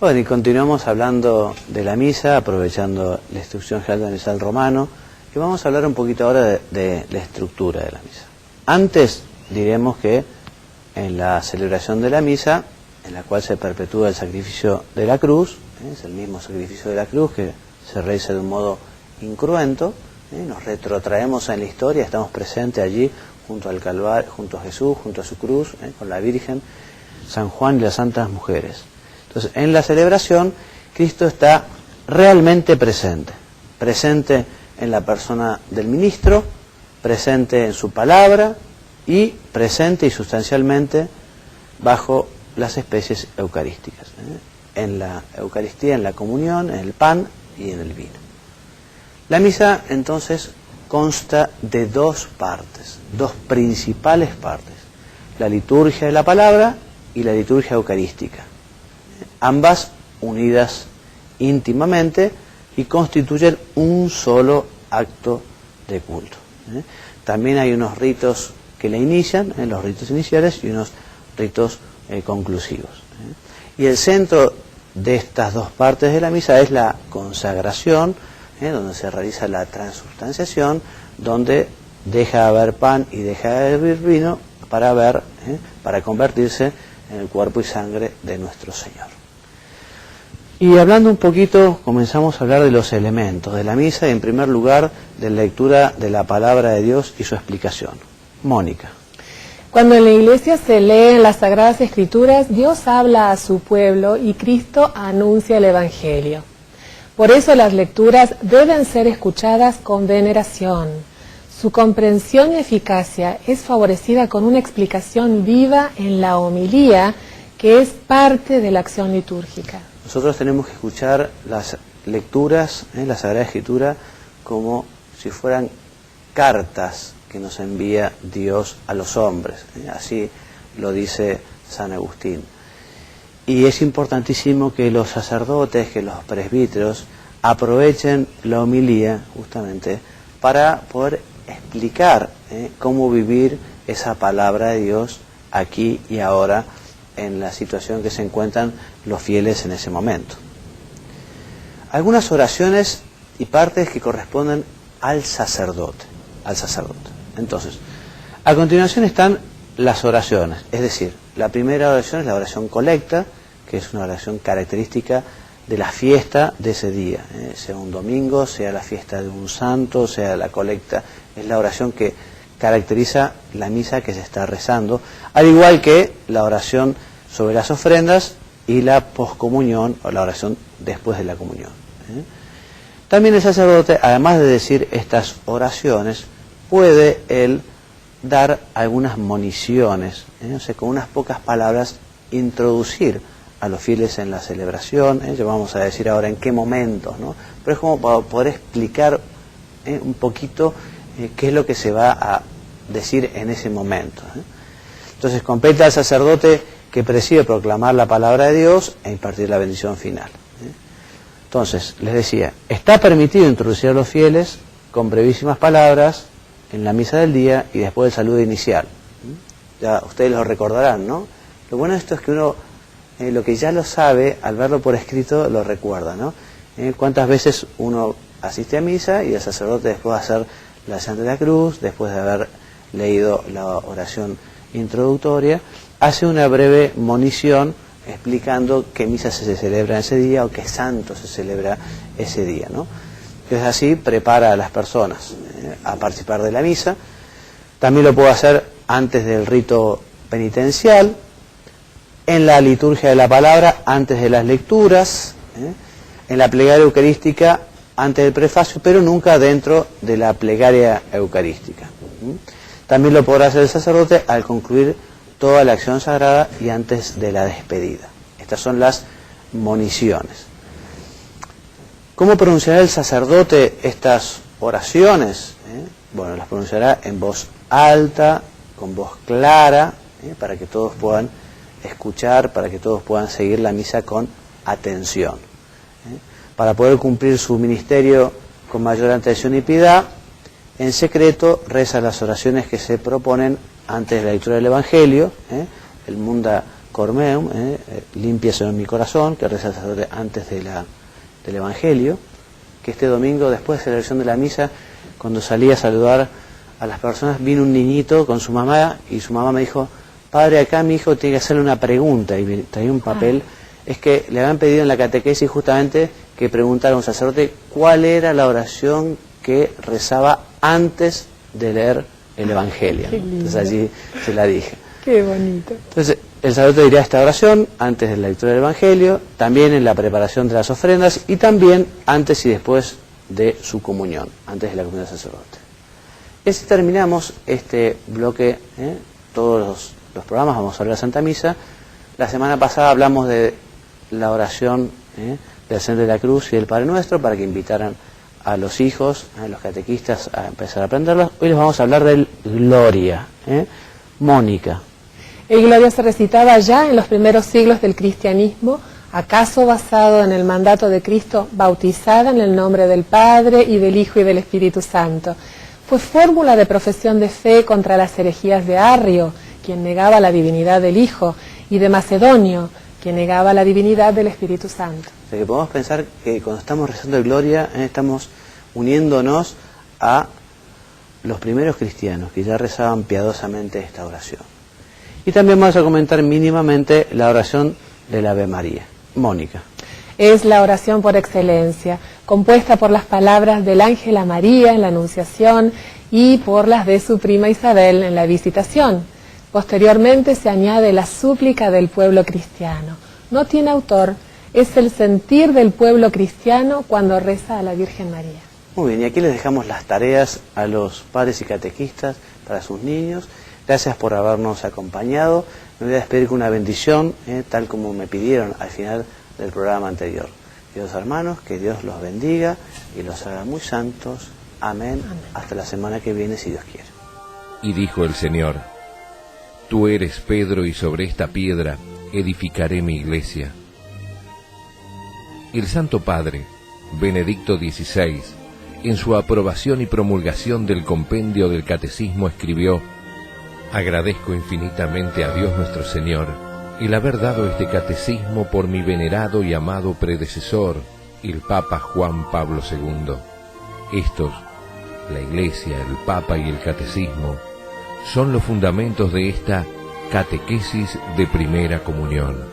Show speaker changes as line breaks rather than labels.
Bueno, y continuamos hablando de la misa, aprovechando la instrucción general del misal romano, y vamos a hablar un poquito ahora de la estructura de la misa. Antes diremos que en la celebración de la misa, en la cual se perpetúa el sacrificio de la cruz, es el mismo sacrificio de la cruz que se realiza de un modo incruento, nos retrotraemos en la historia, estamos presentes allí junto al Calvario, junto a Jesús, junto a su cruz, con la Virgen, San Juan y las santas mujeres. Entonces, en la celebración, Cristo está realmente presente, presente en la persona del ministro, presente en su palabra y presente y sustancialmente bajo las especies eucarísticas, en la Eucaristía, en la comunión, en el pan y en el vino. La misa, entonces, consta de dos partes, dos principales partes, la liturgia de la palabra y la liturgia eucarística, ambas unidas íntimamente y constituyen un solo acto de culto. También hay unos ritos que la inician, los ritos iniciales, y unos ritos conclusivos. Y el centro de estas dos partes de la misa es la consagración, donde se realiza la transubstanciación, donde deja de haber pan y deja de haber vino para convertirse en el cuerpo y sangre de nuestro Señor. Y hablando un poquito, comenzamos a hablar de los elementos de la misa y en primer lugar de la lectura de la palabra de Dios y su explicación. Mónica.
Cuando en la iglesia se leen las Sagradas Escrituras, Dios habla a su pueblo y Cristo anuncia el Evangelio. Por eso las lecturas deben ser escuchadas con veneración. Su comprensión y eficacia es favorecida con una explicación viva en la homilía, que es parte de la acción litúrgica.
Nosotros tenemos que escuchar las lecturas, la Sagrada Escritura, como si fueran cartas que nos envía Dios a los hombres. Así lo dice San Agustín. Y es importantísimo que los sacerdotes, que los presbíteros, aprovechen la homilía justamente para poder explicar cómo vivir esa palabra de Dios aquí y ahora, en la situación que se encuentran los fieles en ese momento. Algunas oraciones y partes que corresponden al sacerdote. Entonces, a continuación están las oraciones, es decir, la primera oración es la oración colecta, que es una oración característica de la fiesta de ese día, sea un domingo, sea la fiesta de un santo, sea la colecta, es la oración que caracteriza la misa que se está rezando, al igual que la oración sobre las ofrendas y la poscomunión o la oración después de la comunión. También el sacerdote, además de decir estas oraciones, puede él dar algunas moniciones, o sea, con unas pocas palabras introducir a los fieles en la celebración, ya vamos a decir ahora en qué momentos, ¿no? Pero es como para poder explicar un poquito qué es lo que se va a decir en ese momento. Entonces compete al sacerdote que preside proclamar la palabra de Dios e impartir la bendición final. Entonces, les decía, está permitido introducir a los fieles con brevísimas palabras en la misa del día y después del saludo inicial. Ya ustedes lo recordarán, ¿no? Lo bueno de esto es que uno, lo que ya lo sabe, al verlo por escrito, lo recuerda, ¿no? ¿Cuántas veces uno asiste a misa y el sacerdote, después de hacer la Santa de la Cruz, después de haber leído la oración introductoria, hace una breve monición explicando qué misa se celebra ese día o qué santo se celebra ese día, ¿no? Entonces así prepara a las personas a participar de la misa. También lo puedo hacer antes del rito penitencial, en la liturgia de la palabra, antes de las lecturas, en la plegaria eucarística, antes del prefacio, pero nunca dentro de la plegaria eucarística. También lo podrá hacer el sacerdote al concluir toda la acción sagrada y antes de la despedida. Estas son las moniciones. ¿Cómo pronunciará el sacerdote estas oraciones? Bueno, las pronunciará en voz alta, con voz clara, para que todos puedan escuchar, para que todos puedan seguir la misa con atención. Para poder cumplir su ministerio con mayor atención y piedad, en secreto reza las oraciones que se proponen antes de la lectura del Evangelio, el Munda Cormeum, limpia Señor mi corazón, que reza el sacerdote antes del Evangelio, que este domingo, después de la celebración de la misa, cuando salí a saludar a las personas, vino un niñito con su mamá, y su mamá me dijo: padre, acá mi hijo tiene que hacerle una pregunta, y traía un papel. Es que le habían pedido en la catequesis justamente que preguntara a un sacerdote cuál era la oración que rezaba antes de leer el Evangelio. Entonces allí se la dije.
Qué bonito.
Entonces el sacerdote diría esta oración antes de la lectura del Evangelio, también en la preparación de las ofrendas y también antes y después de su comunión, antes de la comunión del sacerdote. Y así terminamos este bloque, todos los programas, vamos a hablar de la Santa Misa. La semana pasada hablamos de la oración del Centro de la Cruz y del Padre Nuestro, para que invitaran a los hijos, a los catequistas, a empezar a aprenderlos. Hoy les vamos a hablar del Gloria. Mónica.
El Gloria se recitaba ya en los primeros siglos del cristianismo, acaso basado en el mandato de Cristo, bautizada en el nombre del Padre y del Hijo y del Espíritu Santo. Fue fórmula de profesión de fe contra las herejías de Arrio, quien negaba la divinidad del Hijo, y de Macedonio, quien negaba la divinidad del Espíritu Santo.
O sea que podemos pensar que cuando estamos rezando el Gloria, estamos uniéndonos a los primeros cristianos que ya rezaban piadosamente esta oración. Y también vamos a comentar mínimamente la oración del Ave María. Mónica.
Es la oración por excelencia, compuesta por las palabras del ángel a María en la Anunciación y por las de su prima Isabel en la Visitación. Posteriormente se añade la súplica del pueblo cristiano. No tiene autor, es el sentir del pueblo cristiano cuando reza a la Virgen María.
Muy bien, y aquí les dejamos las tareas a los padres y catequistas para sus niños. Gracias por habernos acompañado. Me voy a despedir con una bendición, tal como me pidieron al final del programa anterior. Queridos hermanos, que Dios los bendiga y los haga muy santos. Amén. Amén. Hasta la semana que viene, si Dios quiere.
Y dijo el Señor: Tú eres Pedro, y sobre esta piedra edificaré mi iglesia. El Santo Padre, Benedicto XVI, en su aprobación y promulgación del compendio del Catecismo escribió: Agradezco infinitamente a Dios nuestro Señor el haber dado este catecismo por mi venerado y amado predecesor, el Papa Juan Pablo II. Estos, la Iglesia, el Papa y el Catecismo, son los fundamentos de esta catequesis de primera comunión.